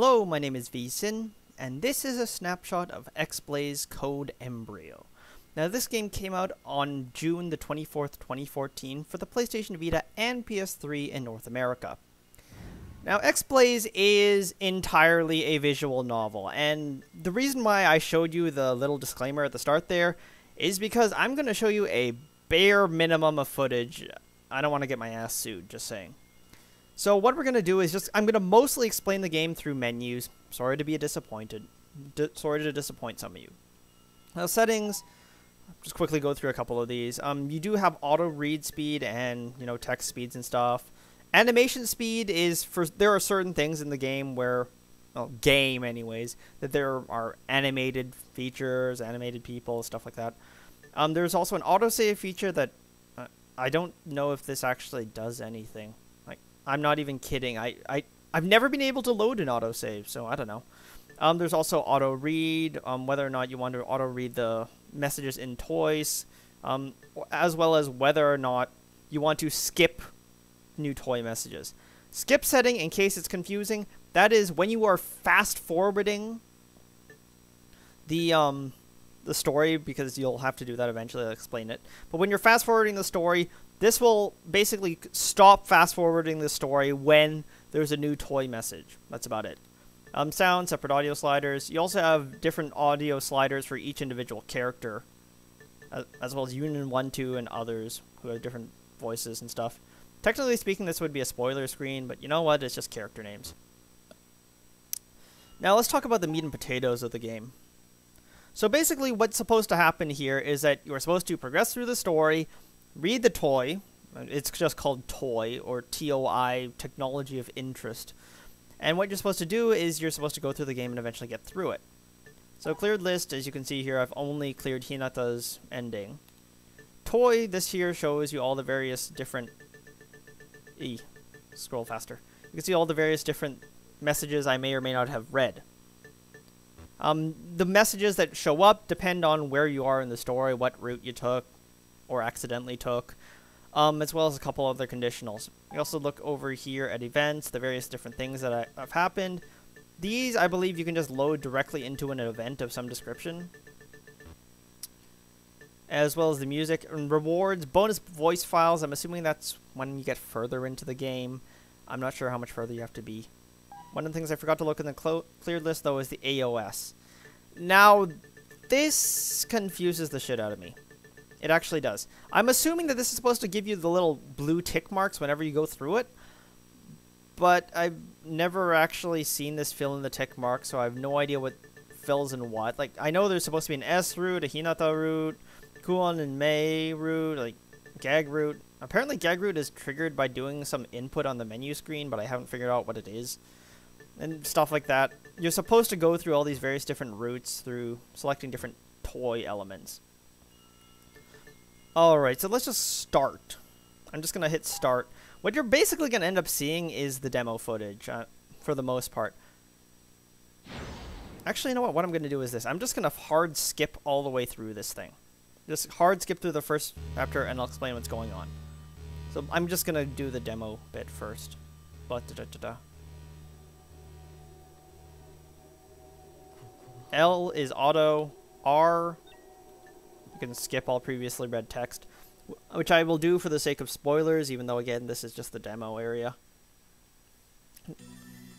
Hello, my name is Vsin, and this is a snapshot of XBlaze code Embryo. Now, this game came out on June the 24th, 2014 for the PlayStation Vita and PS3 in North America. Now, XBlaze is entirely a visual novel, and the reason why I showed you the little disclaimer at the start there is because I'm going to show you a bare minimum of footage. I don't want to get my ass sued, just saying. So what we're going to do is I'm going to mostly explain the game through menus. Sorry to be sorry to disappoint some of you. Now, settings, just quickly go through a couple of these. You do have auto read speed and, text speeds and stuff. Animation speed is there are certain things in the game where, game anyways, that there are animated features, animated people, stuff like that. There's also an autosave feature that I don't know if this actually does anything. I'm not even kidding. I've never been able to load an autosave, so I don't know. There's also auto read, whether or not you want to auto read the messages in toys, as well as whether or not you want to skip new toy messages. Skip setting, in case it's confusing, that is when you are fast forwarding the story, because you'll have to do that eventually. I'll explain it. But when you're fast forwarding the story, this will basically stop fast-forwarding the story when there's a new toy message. That's about it. Sound, separate audio sliders. You also have different audio sliders for each individual character, as well as Union 1, 2, and others who have different voices and stuff. Technically speaking, this would be a spoiler screen, but you know what? It's just character names. Now let's talk about the meat and potatoes of the game. So basically what's supposed to happen here is that you're supposed to progress through the story, read the toy. It's just called toy, or TOI, technology of interest. And what you're supposed to do is you're supposed to go through the game and eventually get through it. So cleared list, as you can see here, I've only cleared Hinata's ending. Toy, this here shows you all the various different... Scroll faster. You can see all the various different messages I may or may not have read. The messages that show up depend on where you are in the story, what route you took, or accidentally took, as well as a couple other conditionals. You also look over here at events, the various different things that have happened. These, I believe, you can just load directly into an event of some description. As well as the music and rewards, bonus voice files. I'm assuming that's when you get further into the game. I'm not sure how much further you have to be. One of the things I forgot to look in the cleared list, though, is the AOS. Now, this confuses the shit out of me. It actually does. I'm assuming that this is supposed to give you the little blue tick marks whenever you go through it, but I've never actually seen this fill in the tick mark, so I have no idea what fills in what. Like, I know there's supposed to be an S route, a Hinata route, Kuon and Mei route, like gag route. Apparently gag route is triggered by doing some input on the menu screen, but I haven't figured out what it is. And stuff like that. You're supposed to go through all these various different routes through selecting different toy elements. Alright, so let's just start. I'm just going to hit start. What you're basically going to end up seeing is the demo footage, for the most part. Actually, you know what? What I'm going to do is this. I'm just going to hard skip all the way through this thing. Just hard skip through the first chapter, and I'll explain what's going on. So I'm just going to do the demo bit first. L is auto. R... You can skip all previously read text, which I will do for the sake of spoilers, even though, again, this is just the demo area.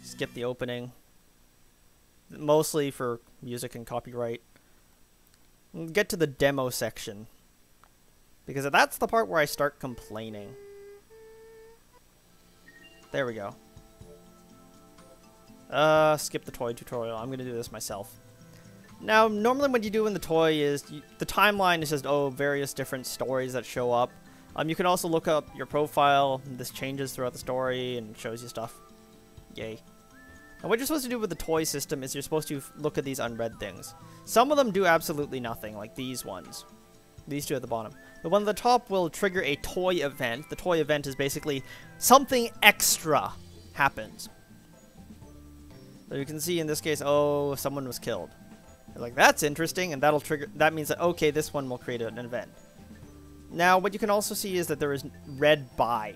Skip the opening. Mostly for music and copyright. Get to the demo section, because that's the part where I start complaining. There we go. Skip the toy tutorial. I'm going to do this myself. Now, normally what you do in the toy is, the timeline is just, various different stories that show up. You can also look up your profile. This changes throughout the story and shows you stuff. Yay. And what you're supposed to do with the toy system is you're supposed to look at these unread things. Some of them do absolutely nothing, like these ones. These two at the bottom. The one at the top will trigger a toy event. The toy event is basically something extra happens. So you can see in this case, someone was killed. Like, that's interesting, and that'll trigger... That means that, okay, this one will create an event. Now, what you can also see is that there is read by.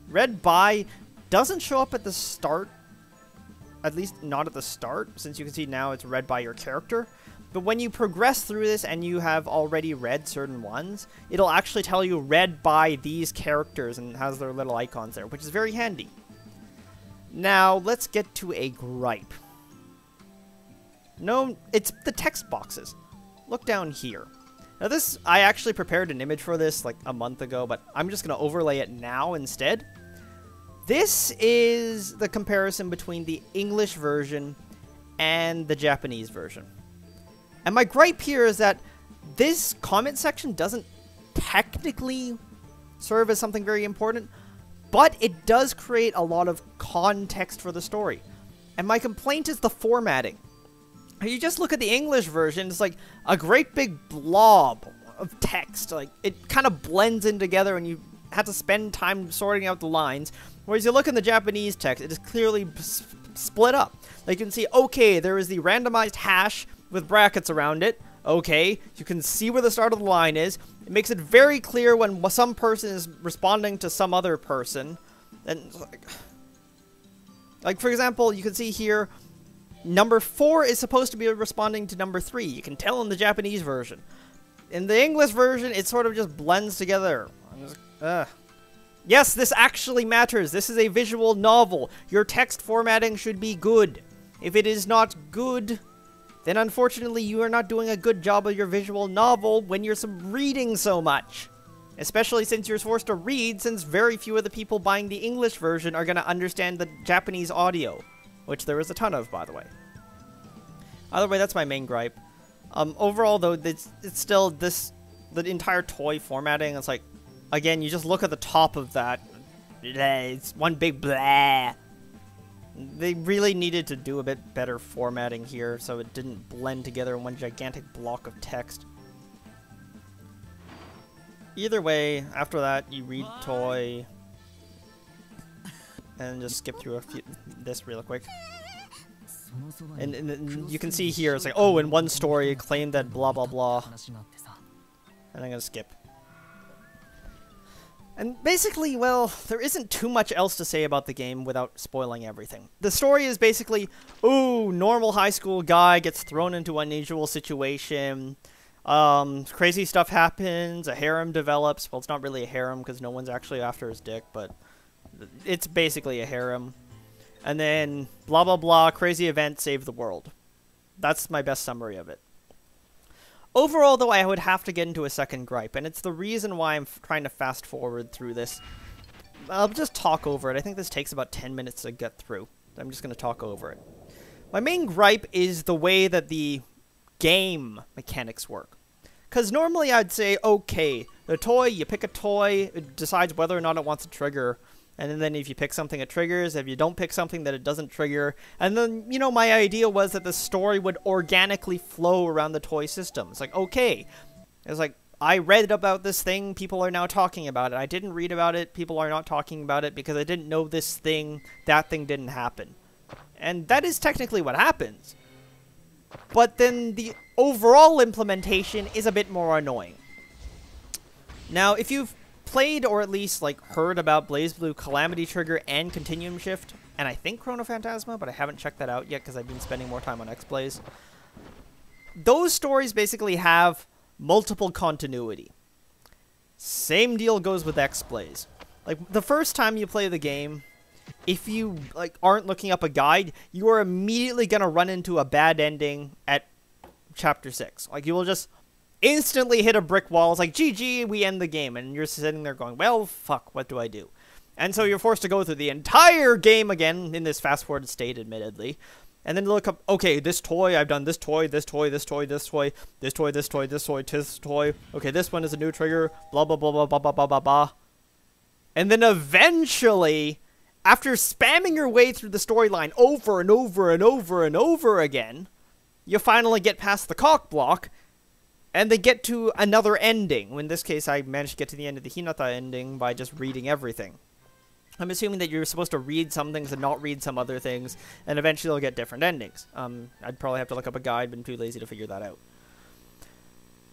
Read by doesn't show up at the start at least not at the start, since you can see now it's read by your character. But when you progress through this and you have already read certain ones, it'll actually tell you read by these characters and has their little icons there, which is very handy. Now, let's get to a gripe. No, it's the text boxes. Look down here. Now this, I actually prepared an image for this like a month ago, but I'm just going to overlay it now instead. This is the comparison between the English version and the Japanese version. And my gripe here is that this comment section doesn't technically serve as something very important, but it does create a lot of context for the story. And my complaint is the formatting. You just look at the English version, it's like a great big blob of text. Like, it kind of blends in together and you have to spend time sorting out the lines. Whereas you look in the Japanese text, it is clearly split up. Like, you can see, okay, there is the randomized hash with brackets around it. Okay, you can see where the start of the line is. It makes it very clear when some person is responding to some other person. And, like for example, you can see here, number 4 is supposed to be responding to number 3. You can tell in the Japanese version. In the English version, it sort of just blends together. Yes, this actually matters. This is a visual novel. Your text formatting should be good. If it is not good, then unfortunately you are not doing a good job of your visual novel when you're reading so much. Especially since you're forced to read, since very few of the people buying the English version are going to understand the Japanese audio. Which there is a ton of, by the way. Either way, that's my main gripe. Overall, though, it's still the entire toy formatting. It's like, again, you just look at the top of that. It's one big blah. They really needed to do a bit better formatting here, so it didn't blend together in one gigantic block of text. Either way, after that, you read toy. And just skip through this real quick. And you can see here, it's like, oh, in one story, it claimed that blah, blah, blah. And I'm going to skip. And basically, well, there isn't too much else to say about the game without spoiling everything. The story is basically, ooh, normal high school guy gets thrown into an unusual situation. Crazy stuff happens, a harem develops. Well, it's not really a harem because no one's actually after his dick, but it's basically a harem. And then, blah, blah, blah, crazy event, save the world. That's my best summary of it. Overall, though, I would have to get into a second gripe, and it's the reason why I'm trying to fast forward through this. I'll just talk over it. I think this takes about 10 minutes to get through. I'm just going to talk over it. My main gripe is the way that the game mechanics work. Because normally I'd say, okay, the toy, you pick a toy, it decides whether or not it wants to trigger. And then if you pick something, it triggers. If you don't pick something, that it doesn't trigger. And then, you know, my idea was that the story would organically flow around the toy system. It's like, okay. It's like, I read about this thing, people are now talking about it. I didn't read about it, people are not talking about it because I didn't know this thing, that thing didn't happen. And that is technically what happens. But then the overall implementation is a bit more annoying. Now, if you've played or at least like heard about BlazBlue Calamity Trigger and Continuum Shift, and I think Chrono Phantasma, but I haven't checked that out yet because I've been spending more time on XBlaze. Those stories basically have multiple continuity. Same deal goes with XBlaze. Like, the first time you play the game, if you like aren't looking up a guide, you are immediately going to run into a bad ending at Chapter 6. Like, you will just instantly hit a brick wall. It's like, GG, we end the game. And you're sitting there going, well, fuck, what do I do? And so you're forced to go through the entire game again, in this fast-forwarded state, admittedly. And then look up, okay, this toy, I've done this toy, this toy, this toy, this toy, this toy, this toy, this toy, this toy. Okay, this one is a new trigger, blah, blah, blah, blah, blah, blah, blah, blah, blah. And then eventually, after spamming your way through the storyline over and over and over and over again, you finally get past the cock block, and they get to another ending. In this case, I managed to get to the end of the Hinata ending by just reading everything. I'm assuming that you're supposed to read some things and not read some other things, and eventually you'll get different endings. I'd probably have to look up a guide, but I'm too lazy to figure that out.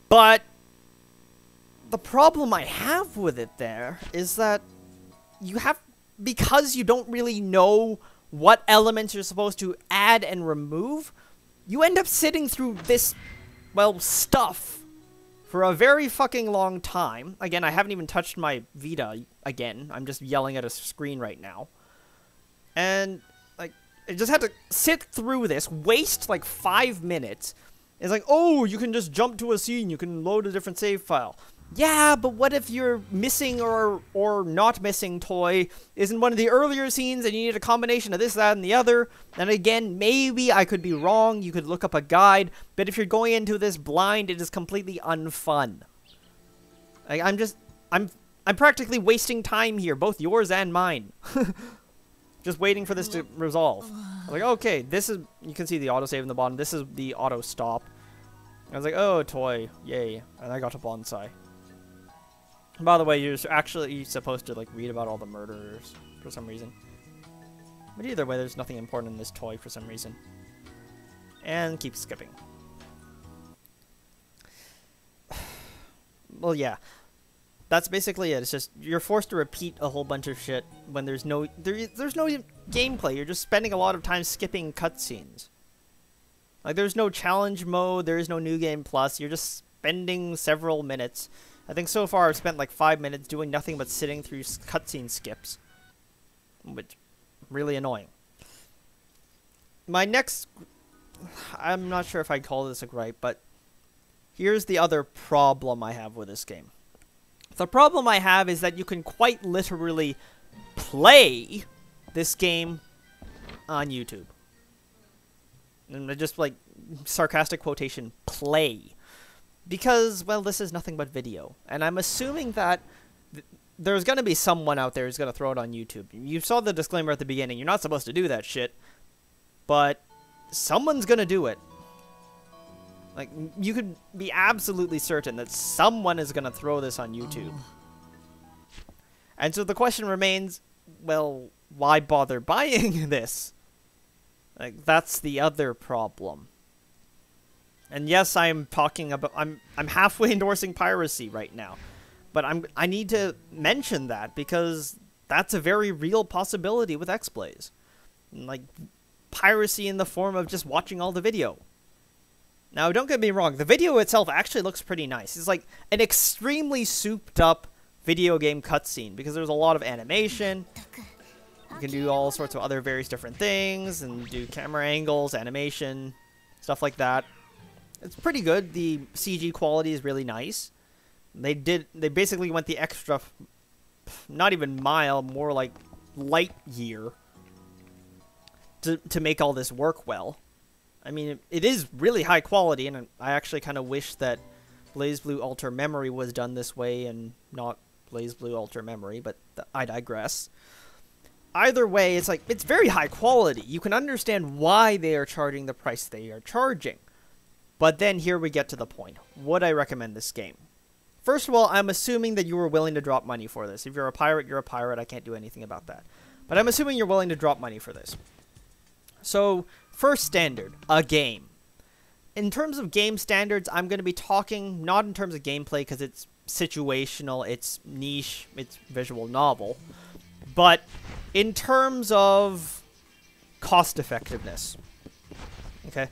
But the problem I have with it there is that you have, because you don't really know what elements you're supposed to add and remove, you end up sitting through this, well, stuff for a very fucking long time. Again, I haven't even touched my Vita again. I'm just yelling at a screen right now. And, like, I just had to sit through this, waste, like, 5 minutes. It's like, oh, you can just jump to a scene. You can load a different save file. Yeah, but what if your missing or not missing toy is in one of the earlier scenes and you need a combination of this, that, and the other? And again, maybe I could be wrong. You could look up a guide. But if you're going into this blind, it is completely unfun. Like, I'm practically wasting time here, both yours and mine. Just waiting for this to resolve. Like, okay, this is, you can see the autosave in the bottom. This is the auto stop. I was like, oh, toy, yay. And I got a bonsai. By the way, you're actually supposed to, like, read about all the murderers for some reason. But either way, there's nothing important in this toy for some reason. And keep skipping. Well, yeah. That's basically it. It's just, you're forced to repeat a whole bunch of shit when there's no gameplay. You're just spending a lot of time skipping cutscenes. Like, there's no challenge mode, there is no New Game Plus. You're just spending several minutes. I think so far I've spent like 5 minutes doing nothing but sitting through cutscene skips. Which, really annoying. My next... I'm not sure if I'd call this a gripe, but here's the other problem I have with this game. The problem I have is that you can quite literally play this game on YouTube. And just, like, sarcastic quotation, play. Because, well, this is nothing but video. And I'm assuming that there's going to be someone out there who's going to throw it on YouTube. You saw the disclaimer at the beginning. You're not supposed to do that shit. But someone's going to do it. Like, you could be absolutely certain that someone is going to throw this on YouTube. And so the question remains, well, why bother buying this? Like, that's the other problem. And yes, I'm talking about, I'm halfway endorsing piracy right now. But I need to mention that because that's a very real possibility with XBlaze. Like, piracy in the form of just watching all the video. Now, don't get me wrong, the video itself actually looks pretty nice. It's like an extremely souped up video game cutscene because there's a lot of animation. You can do all sorts of other various different things and do camera angles, animation, stuff like that. It's pretty good. The CG quality is really nice. They basically went the extra, not even mile, more like light year to make all this work well. I mean, it is really high quality, and I actually kind of wish that BlazBlue Ultra Memory was done this way and not BlazBlue Ultra Memory, but I digress. Either way, it's like, it's very high quality. You can understand why they are charging the price they are charging. But then here we get to the point. Would I recommend this game? First of all, I'm assuming that you were willing to drop money for this. If you're a pirate, you're a pirate. I can't do anything about that. But I'm assuming you're willing to drop money for this. So, first standard, a game. In terms of game standards, I'm going to be talking not in terms of gameplay because it's situational, it's niche, it's visual novel, but in terms of cost effectiveness. Okay,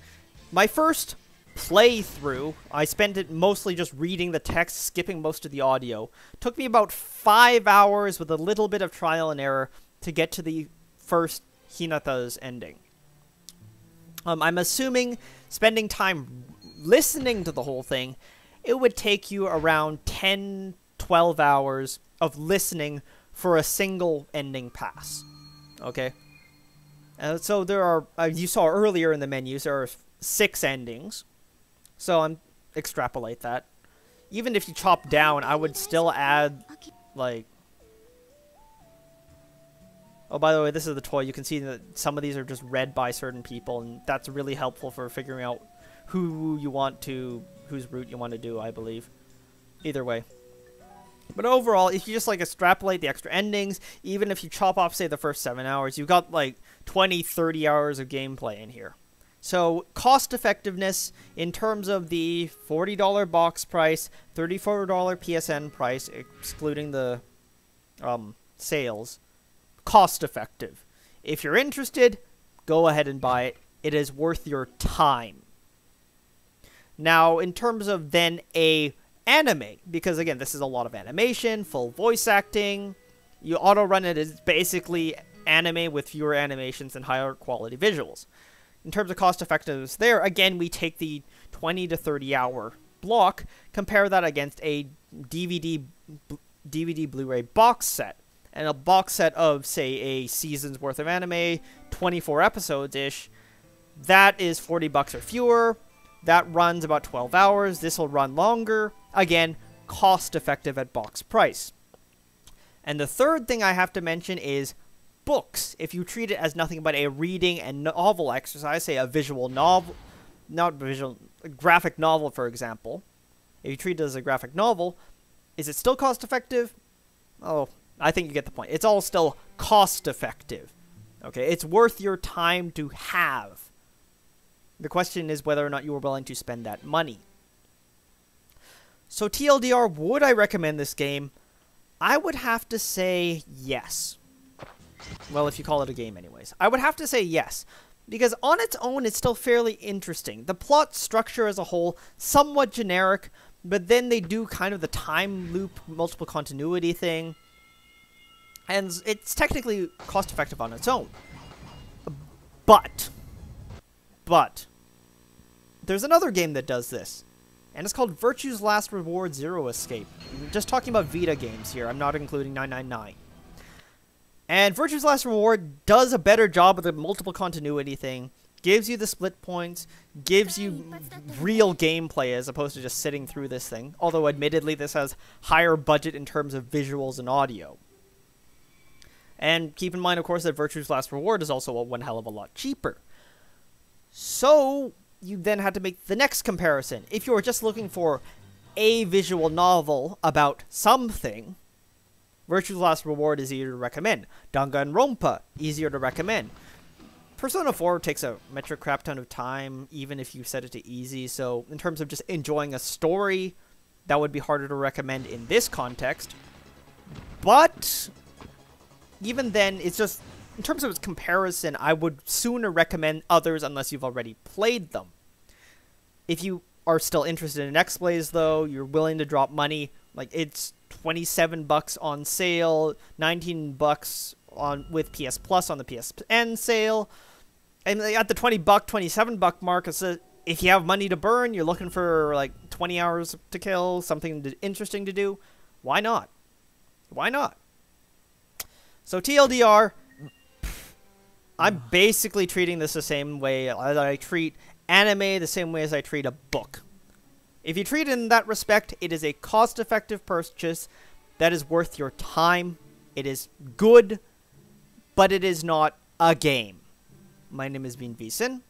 my first playthrough, I spent it mostly just reading the text, skipping most of the audio. Took me about 5 hours with a little bit of trial and error to get to the first Hinata's ending. I'm assuming spending time listening to the whole thing, it would take you around 10, 12 hours of listening for a single ending pass. Okay? So there are, you saw earlier in the menus, there are 6 endings. So I'm extrapolate that. Even if you chop down, I would still add, like... Oh, by the way, this is the toy. You can see that some of these are just read by certain people, and that's really helpful for figuring out who you want to, whose route you want to do, I believe. Either way. But overall, if you just, like, extrapolate the extra endings, even if you chop off, say, the first 7 hours, you've got, like, 20, 30 hours of gameplay in here. So, cost effectiveness, in terms of the $40 box price, $34 PSN price, excluding the, sales, cost effective. If you're interested, go ahead and buy it. It is worth your time. Now, in terms of then a anime, because again, this is a lot of animation, full voice acting, you auto-run it as basically anime with fewer animations and higher quality visuals. In terms of cost effectiveness there, again, we take the 20 to 30 hour block, compare that against a DVD Blu-ray box set. And a box set of, say, a season's worth of anime, 24 episodes-ish, that is $40 or fewer. That runs about 12 hours. This will run longer. Again, cost-effective at box price. And the third thing I have to mention is books. If you treat it as nothing but a reading and novel exercise, say a visual novel, a graphic novel, for example. If you treat it as a graphic novel, is it still cost-effective? Oh, I think you get the point. It's all still cost-effective. Okay, it's worth your time to have. The question is whether or not you are willing to spend that money. So TLDR, would I recommend this game? I would have to say yes. Well, if you call it a game anyways. I would have to say yes. Because on its own, it's still fairly interesting. The plot structure as a whole, somewhat generic, but then they do kind of the time loop, multiple continuity thing. And it's technically cost-effective on its own. But, there's another game that does this. And it's called Virtue's Last Reward Zero Escape. I'm just talking about Vita games here. I'm not including 999. And Virtue's Last Reward does a better job with the multiple continuity thing. Gives you the split points. Gives you real gameplay as opposed to just sitting through this thing. Although, admittedly, this has higher budget in terms of visuals and audio. And keep in mind, of course, that Virtue's Last Reward is also one hell of a lot cheaper. So, you then had to make the next comparison. If you were just looking for a visual novel about something, Virtue's Last Reward is easier to recommend. Danganronpa, easier to recommend. Persona 4 takes a metric crap ton of time, even if you set it to easy, so in terms of just enjoying a story, that would be harder to recommend in this context. But even then, it's just, in terms of its comparison, I would sooner recommend others unless you've already played them. If you are still interested in XBlaze, though, you're willing to drop money, like, it's $27 on sale, $19 on with PS Plus on the PSN sale, and at the $20, $27 mark, it's if you have money to burn, you're looking for, like, 20 hours to kill, something interesting to do, why not? Why not? So TLDR, I'm basically treating this the same way as I treat anime, the same way as I treat a book. If you treat it in that respect, it is a cost-effective purchase that is worth your time. It is good, but it is not a game. My name is Bean Vison.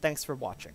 Thanks for watching.